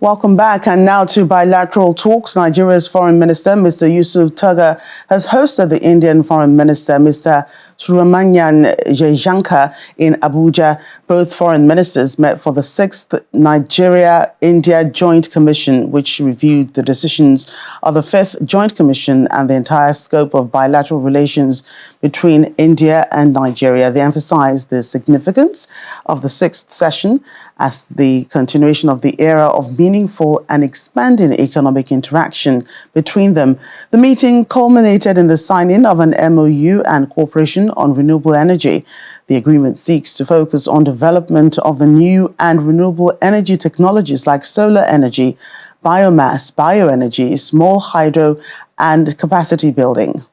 Welcome back. And now to bilateral talks. Nigeria's Foreign Minister, Mr. Yusuf Tuggar, has hosted the Indian Foreign Minister, Mr. Subramanian Jaishankar, in Abuja. Both foreign ministers met for the 6th Nigeria-India Joint Commission, which reviewed the decisions of the 5th Joint Commission and the entire scope of bilateral relations between India and Nigeria. They emphasized the significance of the 6th session as the continuation of the era of meaningful and expanding economic interaction between them. The meeting culminated in the signing of an MOU and cooperation on renewable energy. The agreement seeks to focus on development of the new and renewable energy technologies like solar energy, biomass, bioenergy, small hydro, and capacity building.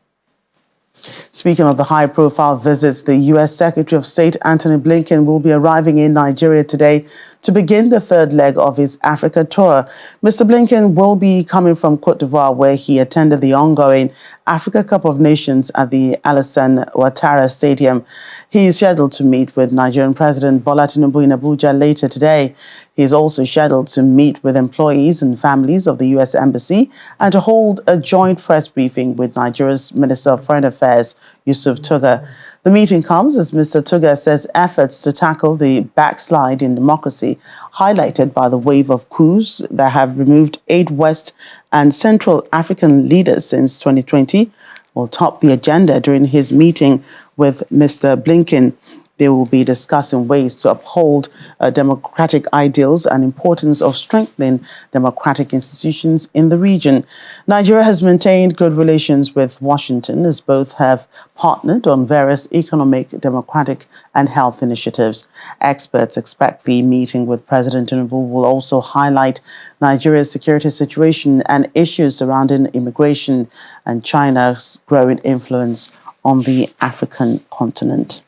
Speaking of the high-profile visits, the U.S. Secretary of State Antony Blinken will be arriving in Nigeria today to begin the third leg of his Africa tour. Mr. Blinken will be coming from Cote d'Ivoire, where he attended the ongoing Africa Cup of Nations at the Alassane Ouattara Stadium. He is scheduled to meet with Nigerian President Bola Tinubu in Abuja later today. He is also scheduled to meet with employees and families of the U.S. Embassy and to hold a joint press briefing with Nigeria's Minister of Foreign Affairs, Yusuf Tuggar. The meeting comes as Mr. Tuggar says efforts to tackle the backslide in democracy, highlighted by the wave of coups that have removed 8 West and Central African leaders since 2020, will top the agenda during his meeting with Mr. Blinken. They will be discussing ways to uphold democratic ideals and importance of strengthening democratic institutions in the region. Nigeria has maintained good relations with Washington as both have partnered on various economic, democratic, and health initiatives. Experts expect the meeting with President Tinubu will also highlight Nigeria's security situation and issues surrounding immigration and China's growing influence on the African continent.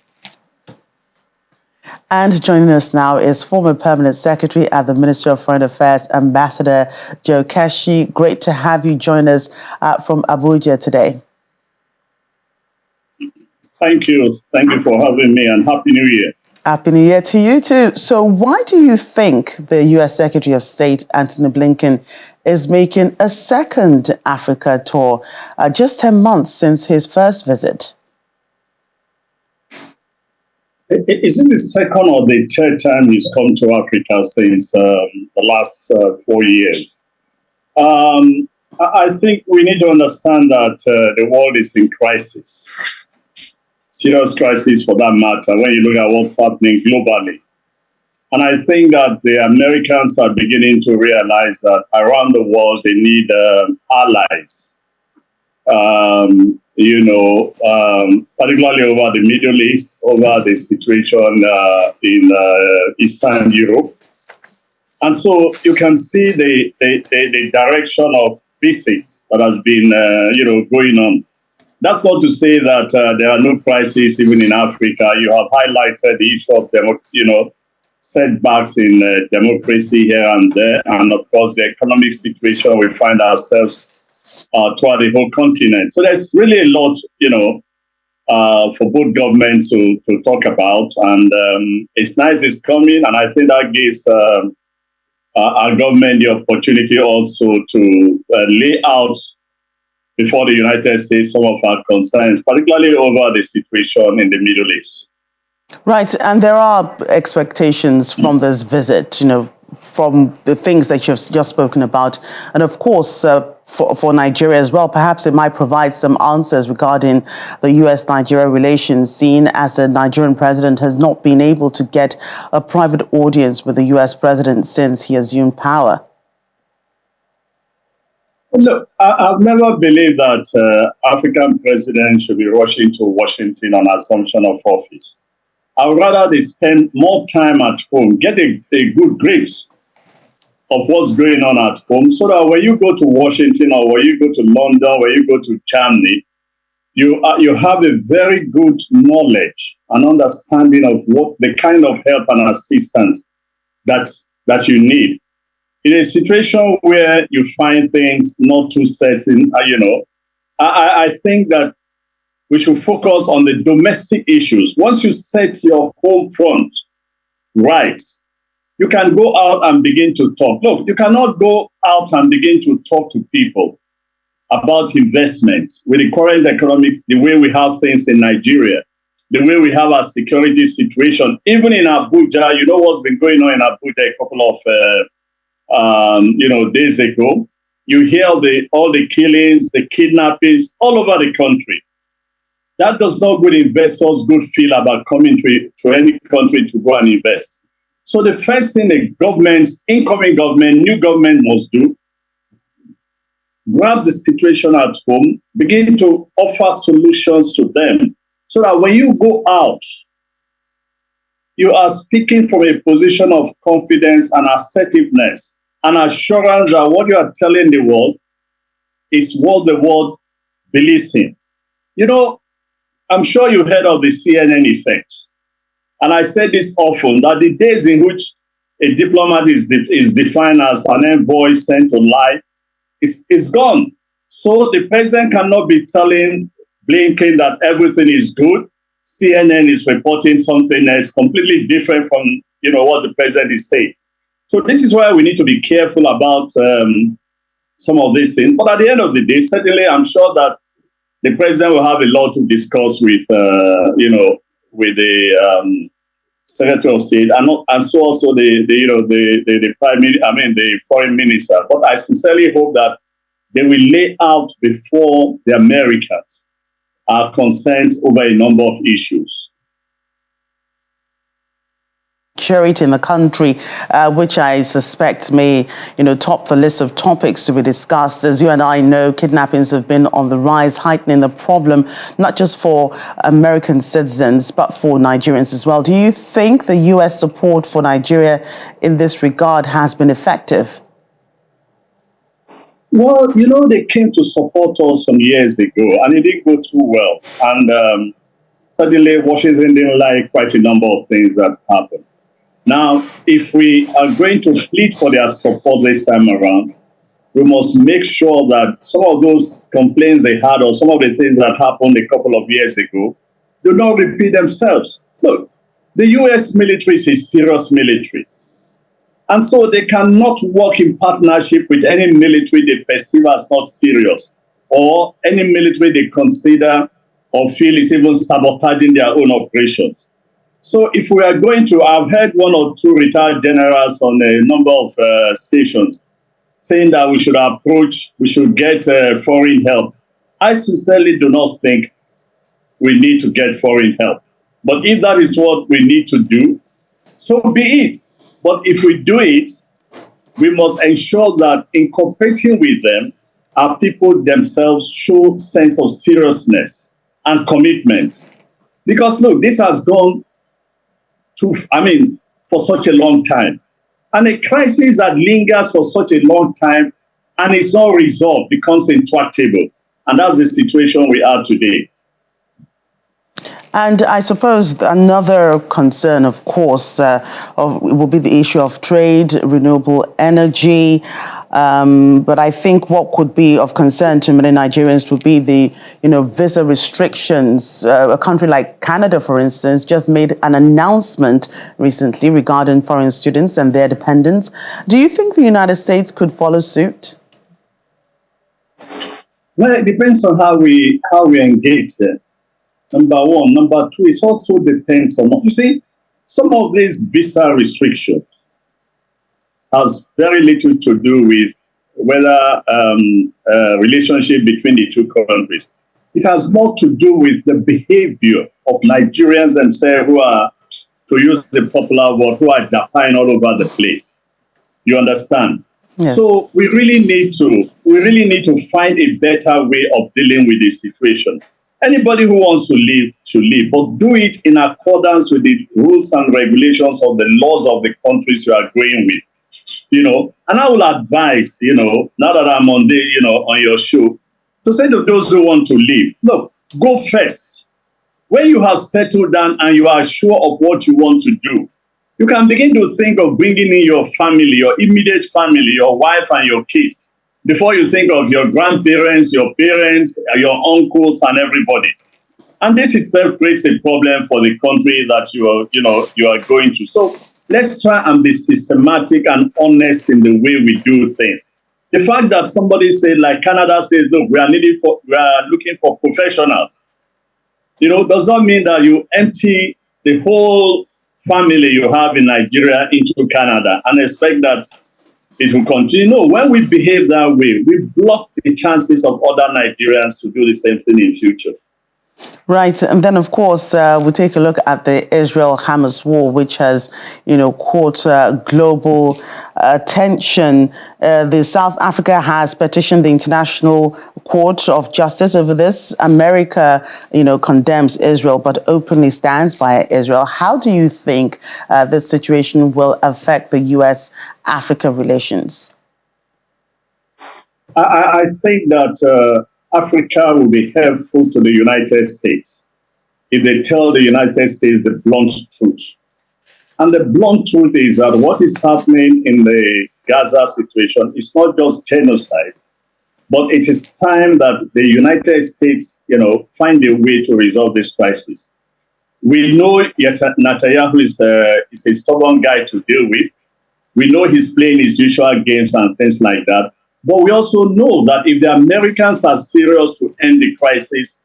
And joining us now is former Permanent Secretary at the Ministry of Foreign Affairs, Ambassador Joe Keshi. Great to have you join us from Abuja today. Thank you. Thank you for having me, and Happy New Year. Happy New Year to you too. So why do you think the U.S. Secretary of State, Antony Blinken, is making a second Africa tour just 10 months since his first visit? Is this the second or the third time he's come to Africa since the last 4 years? I think we need to understand that the world is in crisis. Serious crisis for that matter, when you look at what's happening globally. And I think that the Americans are beginning to realize that around the world they need allies. Particularly over the Middle East, over the situation in Eastern Europe. And so you can see the direction of visits that has been, going on. That's not to say that there are no crises even in Africa. You have highlighted the issue of, setbacks in democracy here and there. And of course, the economic situation we find ourselves throughout the whole continent. So there's really a lot, for both governments to talk about. And it's nice it's coming. And I think that gives our government the opportunity also to lay out before the United States some of our concerns, particularly over the situation in the Middle East. Right. And there are expectations from this visit, from the things that you've just spoken about. And of course, for Nigeria as well, perhaps it might provide some answers regarding the U.S.-Nigeria relations, seen as the Nigerian president has not been able to get a private audience with the U.S. president since he assumed power. Look, I've never believed that African presidents should be rushing to Washington on assumption of office. I would rather they spend more time at home, get a good grasp of what's going on at home, so that when you go to Washington or when you go to London, when you go to Germany, you have a very good knowledge and understanding of what the kind of help and assistance that you need. In a situation where you find things not too certain, I think that we should focus on the domestic issues. Once you set your home front right, You can go out and begin to talk. Look, you cannot go out and begin to talk to people about investment with the current economics, the way we have things in Nigeria, the way we have our security situation. Even in Abuja, you know what's been going on in Abuja a couple of days ago. You hear all the killings, the kidnappings all over the country. That does not give investors good feel about coming to any country to go and invest. So the first thing the incoming government, new government must do, grab the situation at home, begin to offer solutions to them, so that when you go out, you are speaking from a position of confidence and assertiveness and assurance that what you are telling the world is what the world believes in. You know, I'm sure you've heard of the CNN effect. And I say this often, that the days in which a diplomat is defined as an envoy sent to lie is gone. So the president cannot be telling Blinken that everything is good. CNN is reporting something that is completely different from what the president is saying. So this is why we need to be careful about some of these things. But at the end of the day, certainly I'm sure that the president will have a lot to discuss with with the Secretary of State and so also the the foreign minister. But I sincerely hope that they will lay out before the Americans our concerns over a number of issues. Security in the country, which I suspect may, top the list of topics to be discussed. As you and I know, kidnappings have been on the rise, heightening the problem, not just for American citizens, but for Nigerians as well. Do you think the U.S. support for Nigeria in this regard has been effective? Well, they came to support us some years ago, and it didn't go too well. And suddenly, Washington didn't like quite a number of things that happened. Now, if we are going to plead for their support this time around, we must make sure that some of those complaints they had or some of the things that happened a couple of years ago do not repeat themselves. Look, the U.S. military is a serious military. And so they cannot work in partnership with any military they perceive as not serious or any military they consider or feel is even sabotaging their own operations. So if we are going to, I've heard one or two retired generals on a number of stations saying that we should get foreign help. I sincerely do not think we need to get foreign help. But if that is what we need to do, so be it. But if we do it, we must ensure that in cooperating with them, our people themselves show sense of seriousness and commitment. Because look, this has gone for such a long time. And a crisis that lingers for such a long time and is not resolved becomes intractable. And that's the situation we are today. And I suppose another concern, of course, will be the issue of trade, renewable energy. But I think what could be of concern to many Nigerians would be the, visa restrictions. A country like Canada, for instance, just made an announcement recently regarding foreign students and their dependents. Do you think the United States could follow suit? Well, it depends on how we engage there. Number one. Number two, it also depends on, you see, some of these visa restrictions has very little to do with whether relationship between the two countries. It has more to do with the behavior of Nigerians themselves who are, to use the popular word, who are Japan all over the place. You understand? Yes. So we really need to find a better way of dealing with this situation. Anybody who wants to leave should leave, but do it in accordance with the rules and regulations of the laws of the countries you are going with. And I will advise, now that I'm on on your show, to say to those who want to leave, look, go first. When you have settled down and you are sure of what you want to do, you can begin to think of bringing in your family, your immediate family, your wife and your kids, before you think of your grandparents, your parents, your uncles, and everybody. And this itself creates a problem for the country that you are going to. So Let's try and be systematic and honest in the way we do things. The fact that somebody said, like Canada says, look, we are looking for professionals. Does not mean that you empty the whole family you have in Nigeria into Canada and expect that it will continue. No, when we behave that way, we block the chances of other Nigerians to do the same thing in future. Right, and then of course we take a look at the Israel-Hamas war, which has, caught global attention. The South Africa has petitioned the International Court of Justice over this. America, condemns Israel, but openly stands by Israel. How do you think this situation will affect the U.S.-Africa relations? I think that Africa will be helpful to the United States if they tell the United States the blunt truth. And the blunt truth is that what is happening in the Gaza situation is not just genocide, but it is time that the United States, find a way to resolve this crisis. We know Netanyahu is a stubborn guy to deal with. We know he's playing his usual games and things like that. But we also know that if the Americans are serious to end the crisis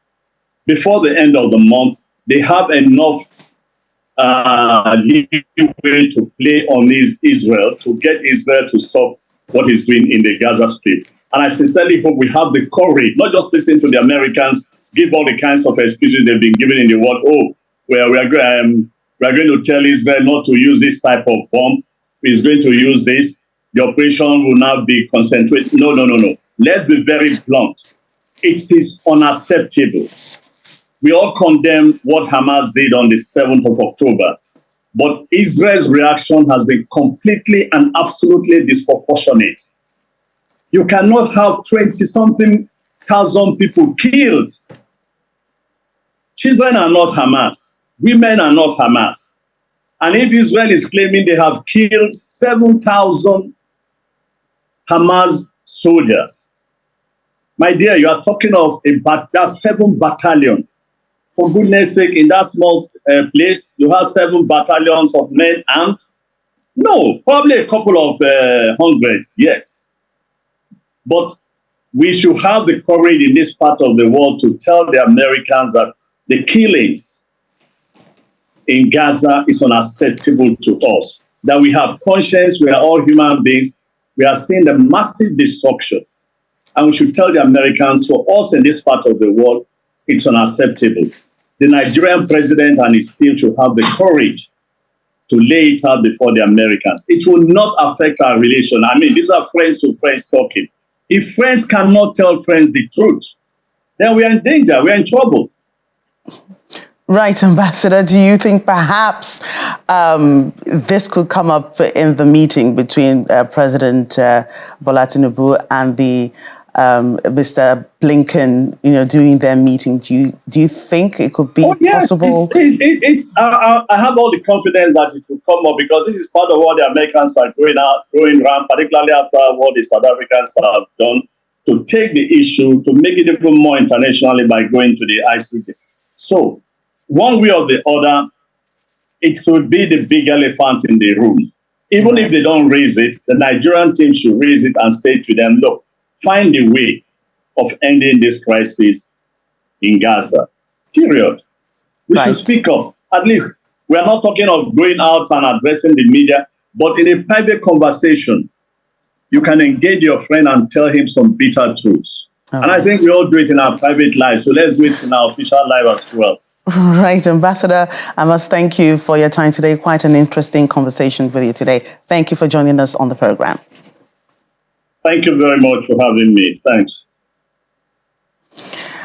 before the end of the month, they have enough leeway to play on Israel to get Israel to stop what it's doing in the Gaza Strip. And I sincerely hope we have the courage, not just listen to the Americans, give all the kinds of excuses they've been given in the world. Oh, we're going to tell Israel not to use this type of bomb. It's going to use this. The operation will now be concentrated. No. Let's be very blunt. It is unacceptable. We all condemn what Hamas did on the 7th of October. But Israel's reaction has been completely and absolutely disproportionate. You cannot have 20-something thousand people killed. Children are not Hamas. Women are not Hamas. And if Israel is claiming they have killed 7,000 Hamas soldiers, my dear, you are talking of that's 7 battalions. For goodness sake, in that small place, you have 7 battalions of men armed? No, probably a couple of hundreds, yes. But we should have the courage in this part of the world to tell the Americans that the killings in Gaza is unacceptable to us. That we have conscience, we are all human beings. We are seeing the massive destruction. And we should tell the Americans, for us in this part of the world, it's unacceptable. The Nigerian president and his team should have the courage to lay it out before the Americans. It will not affect our relation. I mean, these are friends to friends talking. If friends cannot tell friends the truth, then we are in danger, we are in trouble. Right, Ambassador, do you think perhaps this could come up in the meeting between President Bola Tinubu and the Mr. Blinken, during their meeting? Do you think it could be possible? I have all the confidence that it will come up, because this is part of what the Americans are going around, particularly after what the South Africans have done, to take the issue, to make it even more internationally by going to the ICJ. So, one way or the other, it should be the big elephant in the room. Even if they don't raise it, the Nigerian team should raise it and say to them, look, find a way of ending this crisis in Gaza. Period. We should speak up. At least we are not talking of going out and addressing the media, but in a private conversation, you can engage your friend and tell him some bitter truths. And I think we all do it in our private lives, so let's do it in our official life as well. Right, Ambassador, I must thank you for your time today. Quite an interesting conversation with you today. Thank you for joining us on the program. Thank you very much for having me. Thanks.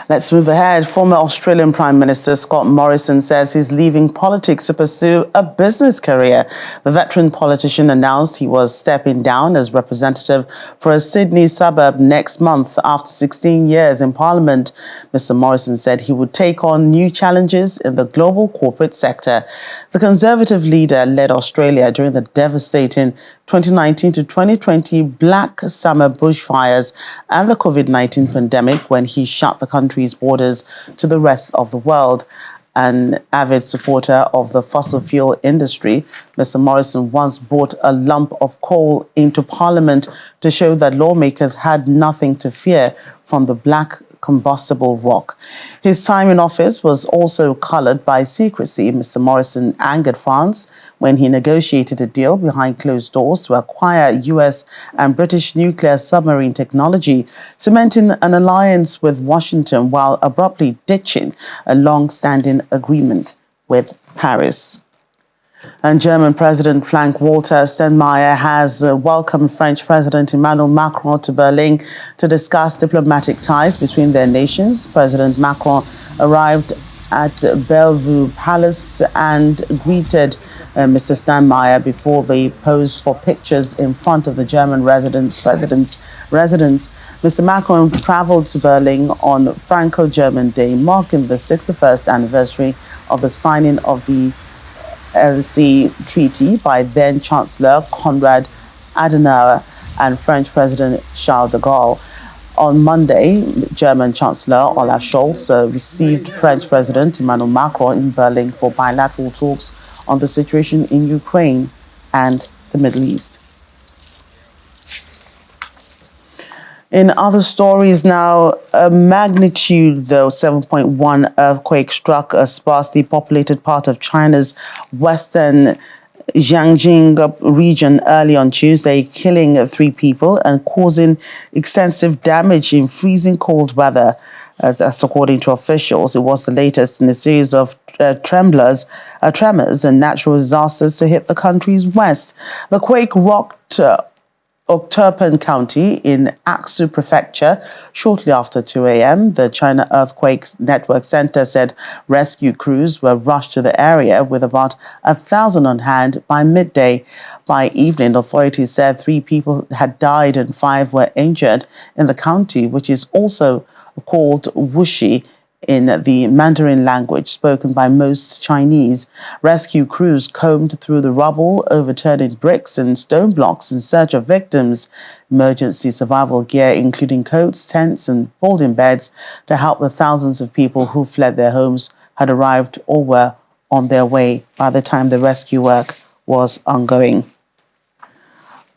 Let's move ahead. Former Australian Prime Minister Scott Morrison says he's leaving politics to pursue a business career. The veteran politician announced he was stepping down as representative for a Sydney suburb next month after 16 years in Parliament. Mr. Morrison said he would take on new challenges in the global corporate sector. The Conservative leader led Australia during the devastating 2019 to 2020 Black Summer bushfires and the COVID-19 pandemic when he shut the country's borders to the rest of the world. An avid supporter of the fossil fuel industry, Mr. Morrison once brought a lump of coal into Parliament to show that lawmakers had nothing to fear from the black combustible rock. His time in office was also colored by secrecy. Mr. Morrison angered France when he negotiated a deal behind closed doors to acquire US and British nuclear submarine technology, cementing an alliance with Washington while abruptly ditching a long-standing agreement with Paris. And German President Frank-Walter Steinmeier has welcomed French President Emmanuel Macron to Berlin to discuss diplomatic ties between their nations. President Macron arrived at Bellevue Palace and greeted Mr. Steinmeier before they posed for pictures in front of the German president's residence. Mr. Macron traveled to Berlin on Franco-German Day, marking the 61st anniversary of the signing of the LC Treaty by then Chancellor Konrad Adenauer and French President Charles de Gaulle. On Monday, German Chancellor Olaf Scholz received French President Emmanuel Macron in Berlin for bilateral talks on the situation in Ukraine and the Middle East. In other stories now, a magnitude, 7.1 earthquake struck a sparsely populated part of China's western Jiangxing region early on Tuesday, killing 3 people and causing extensive damage in freezing cold weather. That's according to officials. It was the latest in a series of tremors and natural disasters to hit the country's west. The quake rocked Okturpan County in Aksu Prefecture shortly after 2 a.m. The China Earthquake Network Center said rescue crews were rushed to the area with about 1,000 on hand by midday. By evening, authorities said 3 people had died and 5 were injured in the county, which is also called Wuxi in the Mandarin language spoken by most Chinese. Rescue crews combed through the rubble, overturning bricks and stone blocks in search of victims. Emergency survival gear, including coats, tents, and folding beds to help the thousands of people who fled their homes, had arrived or were on their way by the time the rescue work was ongoing.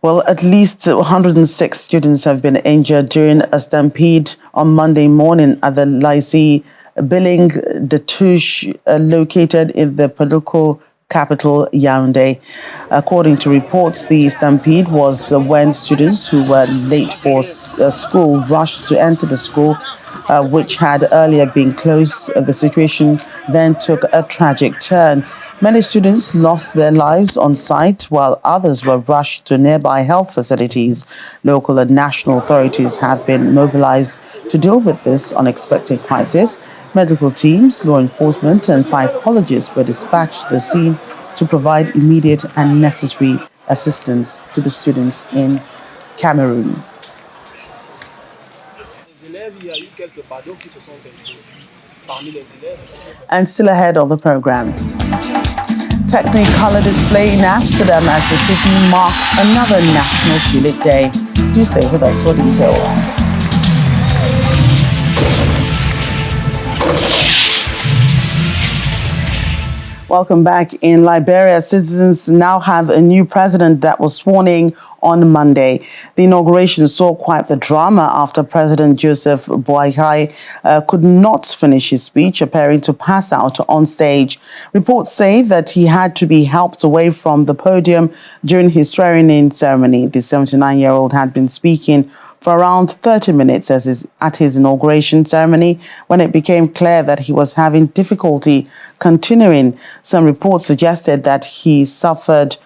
Well, at least 106 students have been injured during a stampede on Monday morning at the lycée Billing de Touche, located in the political capital Yaoundé. According to reports, the stampede was when students who were late for school rushed to enter the school, which had earlier been closed. The situation then took a tragic turn. Many students lost their lives on site, while others were rushed to nearby health facilities. Local and national authorities have been mobilized to deal with this unexpected crisis. Medical teams, law enforcement, and psychologists were dispatched to the scene to provide immediate and necessary assistance to the students in Cameroon. And still ahead of the program, Technicolor display in Amsterdam as the city marks another National Tulip Day. Do stay with us for details. Welcome back. In Liberia, citizens now have a new president that was sworn in on Monday. The inauguration saw quite the drama after President Joseph Boakai could not finish his speech, appearing to pass out on stage. Reports say that he had to be helped away from the podium during his swearing-in ceremony. The 79-year-old had been speaking for around 30 minutes at his inauguration ceremony when it became clear that he was having difficulty continuing. Some reports suggested that he suffered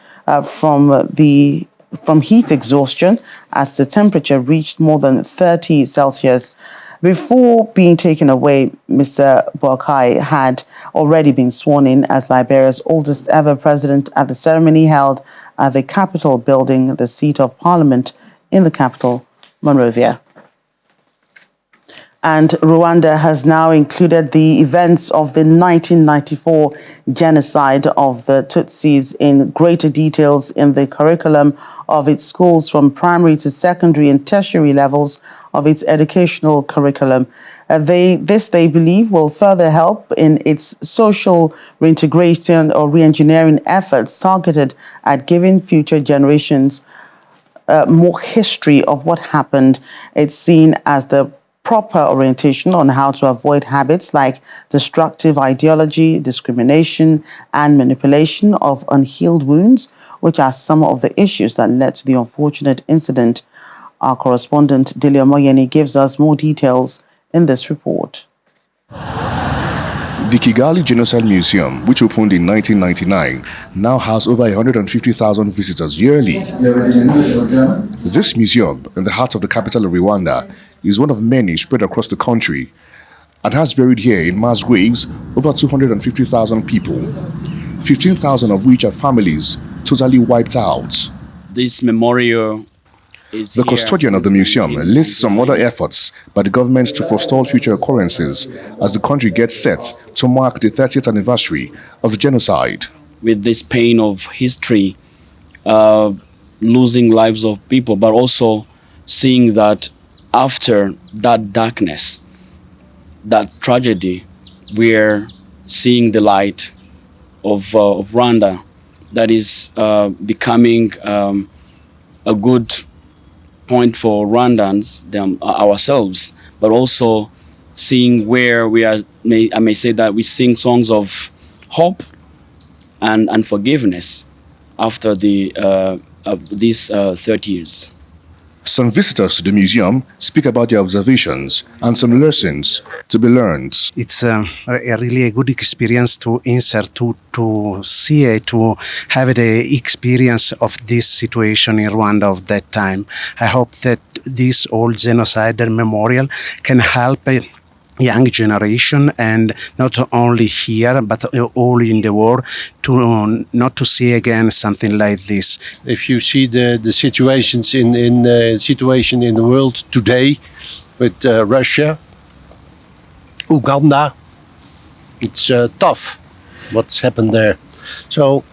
from heat exhaustion as the temperature reached more than 30 Celsius. Before being taken away, Mr. Boakai had already been sworn in as Liberia's oldest ever president at the ceremony held at the Capitol building, the seat of Parliament in the capital, Monrovia. And Rwanda has now included the events of the 1994 genocide of the Tutsis in greater details in the curriculum of its schools from primary to secondary and tertiary levels of its educational curriculum. They believe, will further help in its social reintegration or reengineering efforts targeted at giving future generations more history of what happened. It's seen as the proper orientation on how to avoid habits like destructive ideology, discrimination, and manipulation of unhealed wounds, which are some of the issues that led to the unfortunate incident. Our correspondent, Delia Moyeni, gives us more details in this report. The Kigali Genocide Museum, which opened in 1999, now has over 150,000 visitors yearly. This museum, in the heart of the capital of Rwanda, is one of many spread across the country and has buried here in mass graves over 250,000 people, 15,000 of which are families totally wiped out. This memorial The custodian of the museum lists some other efforts by the government to forestall future occurrences as the country gets set to mark the 30th anniversary of the genocide. With this pain of history, losing lives of people, but also seeing that after that darkness, that tragedy, we're seeing the light of Rwanda that is becoming a good point for Rwandans, ourselves, but also seeing where we are. I may say that we sing songs of hope and forgiveness after these 30 years. Some visitors to the museum speak about their observations and some lessons to be learned. It's really a good experience to insert, to see, to have the experience of this situation in Rwanda of that time. I hope that this old genocide memorial can help young generation, and not only here but all in the world, to not to see again something like this. If you see the situations in situation in the world today with Russia, Uganda, it's tough what's happened there. So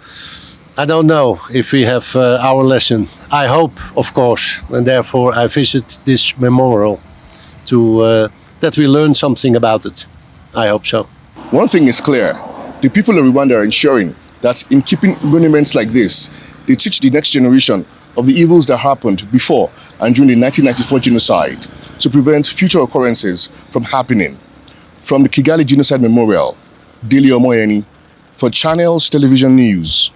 I don't know if we have our lesson. I hope, of course, and therefore I visit this memorial to that we learn something about it. I hope so. One thing is clear, the people of Rwanda are ensuring that in keeping monuments like this, they teach the next generation of the evils that happened before and during the 1994 genocide to prevent future occurrences from happening. From the Kigali Genocide Memorial, Delia Moyeni for Channels Television News.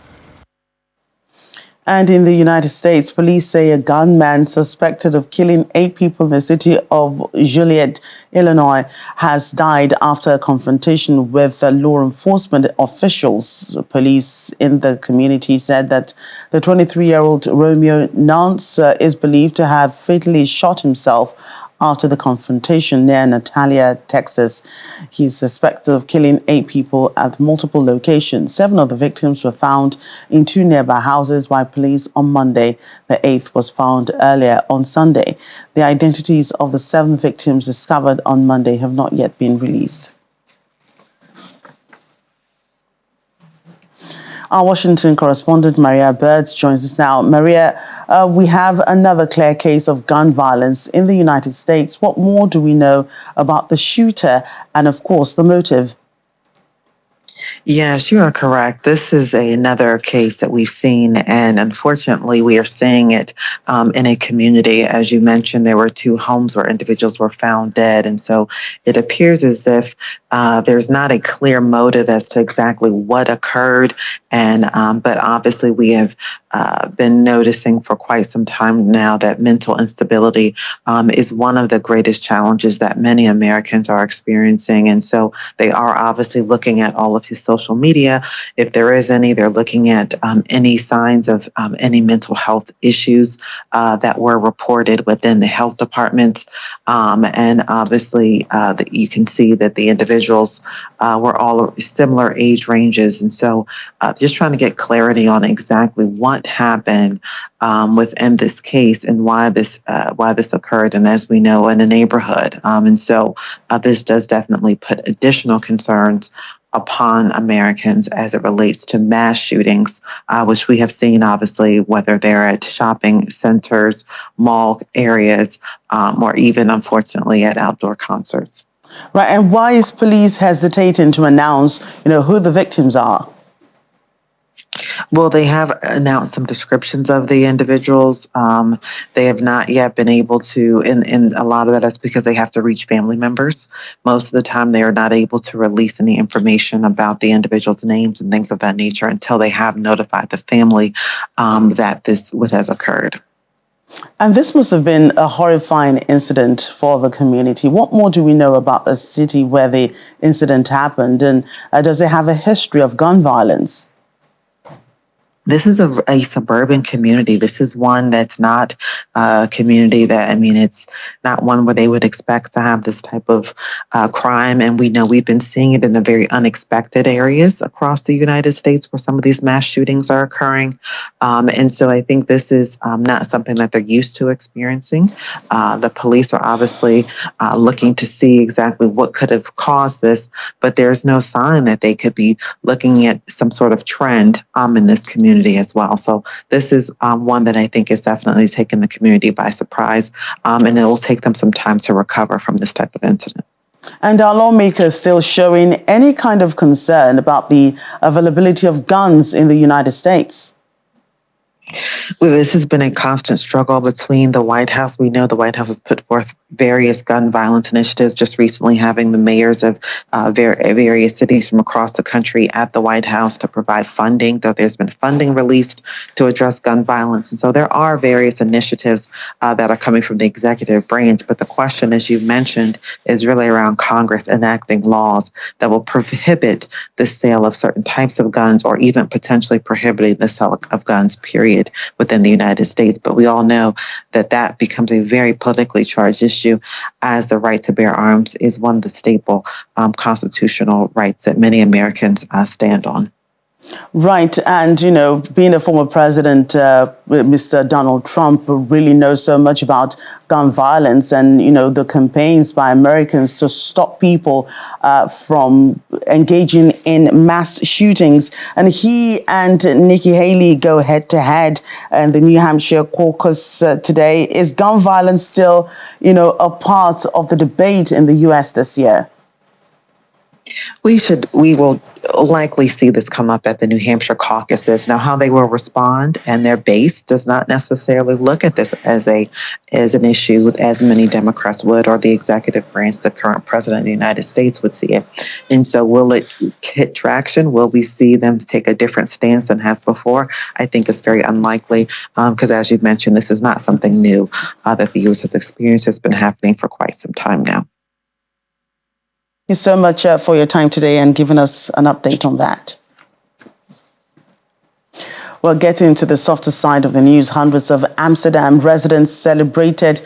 And in the United States, police say a gunman suspected of killing 8 people in the city of Joliet, Illinois, has died after a confrontation with law enforcement officials. Police in the community said that the 23-year-old Romeo Nance is believed to have fatally shot himself after the confrontation near Natalia, Texas. He's suspected of killing 8 people at multiple locations. 7 of the victims were found in 2 nearby houses by police on Monday. The 8th was found earlier on Sunday. The identities of the 7 victims discovered on Monday have not yet been released. Our Washington correspondent, Maria Birds, joins us now. Maria, we have another clear case of gun violence in the United States. What more do we know about the shooter and, of course, the motive? Yes, you are correct. This is another case that we've seen, and unfortunately, we are seeing it in a community. As you mentioned, there were 2 homes where individuals were found dead, and so it appears as if there's not a clear motive as to exactly what occurred. And but obviously, we have been noticing for quite some time now that mental instability is one of the greatest challenges that many Americans are experiencing, and so they are obviously looking at all of to social media. If there is any, they're looking at any signs of any mental health issues that were reported within the health departments. And obviously, you can see that the individuals were all similar age ranges. And so just trying to get clarity on exactly what happened within this case and why this occurred. And as we know, in a neighborhood. And so this does definitely put additional concerns upon Americans as it relates to mass shootings, which we have seen, obviously, whether they're at shopping centers, mall areas, or even, unfortunately, at outdoor concerts. Right, and why is police hesitating to announce, who the victims are? Well, they have announced some descriptions of the individuals. They have not yet been able to, and a lot of that is because they have to reach family members. Most of the time, they are not able to release any information about the individuals' names and things of that nature until they have notified the family that this what has occurred. And this must have been a horrifying incident for the community. What more do we know about the city where the incident happened? And does it have a history of gun violence? This is a suburban community. This is one that's not a community that, it's not one where they would expect to have this type of crime. And we know we've been seeing it in the very unexpected areas across the United States where some of these mass shootings are occurring. And so I think this is not something that they're used to experiencing. The police are obviously looking to see exactly what could have caused this, but there's no sign that they could be looking at some sort of trend in this community as well. So this is one that I think is definitely taking the community by surprise, and it will take them some time to recover from this type of incident. And are lawmakers still showing any kind of concern about the availability of guns in the United States? Well, this has been a constant struggle between the White House. We know the White House has put forth various gun violence initiatives, just recently having the mayors of various cities from across the country at the White House to provide funding, though there's been funding released to address gun violence. And so there are various initiatives that are coming from the executive branch. But the question, as you mentioned, is really around Congress enacting laws that will prohibit the sale of certain types of guns or even potentially prohibiting the sale of guns, period, within the United States. But we all know that that becomes a very politically charged issue, as the right to bear arms is one of the staple constitutional rights that many Americans stand on. Right. And, being a former president, Mr. Donald Trump really knows so much about gun violence and, the campaigns by Americans to stop people from engaging in mass shootings. And he and Nikki Haley go head to head in the New Hampshire caucus today. Is gun violence still, a part of the debate in the U.S. this year? We will likely see this come up at the New Hampshire caucuses. Now, how they will respond and their base does not necessarily look at this as an issue as many Democrats would, or the executive branch, the current president of the United States, would see it. And so will it hit traction? Will we see them take a different stance than has before? I think it's very unlikely because, as you've mentioned, this is not something new that the U.S. has experienced. It's been happening for quite some time now. Thank you so much for your time today and giving us an update on that. Well, getting to the softer side of the news, hundreds of Amsterdam residents celebrated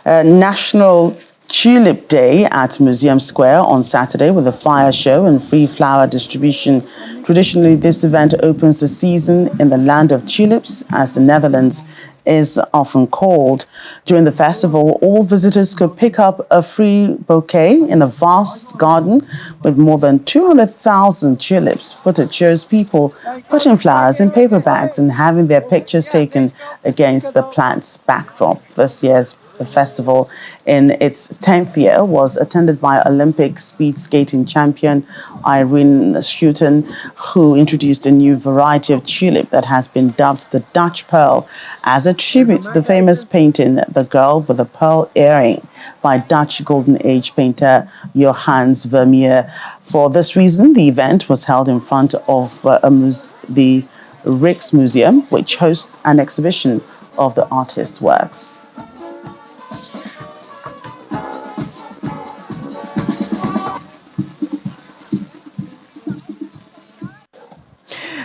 National Tulip Day at Museum Square on Saturday with a fire show and free flower distribution. Traditionally, this event opens the season in the land of tulips, as the Netherlands is often called. During the festival, all visitors could pick up a free bouquet in a vast garden with more than 200,000 tulips, but it shows people putting flowers in paper bags and having their pictures taken against the plant's backdrop. This year's festival, in its 10th year, was attended by Olympic speed skating champion Irene Schouten, who introduced a new variety of tulip that has been dubbed the Dutch Pearl as a tribute to the famous painting The Girl with a Pearl Earring by Dutch Golden Age painter Johannes Vermeer. For this reason, the event was held in front of the Rijksmuseum, which hosts an exhibition of the artist's works.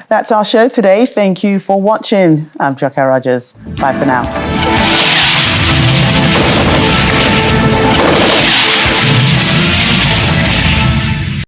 That's our show today. Thank you for watching. I'm Joker Rogers. Bye for now.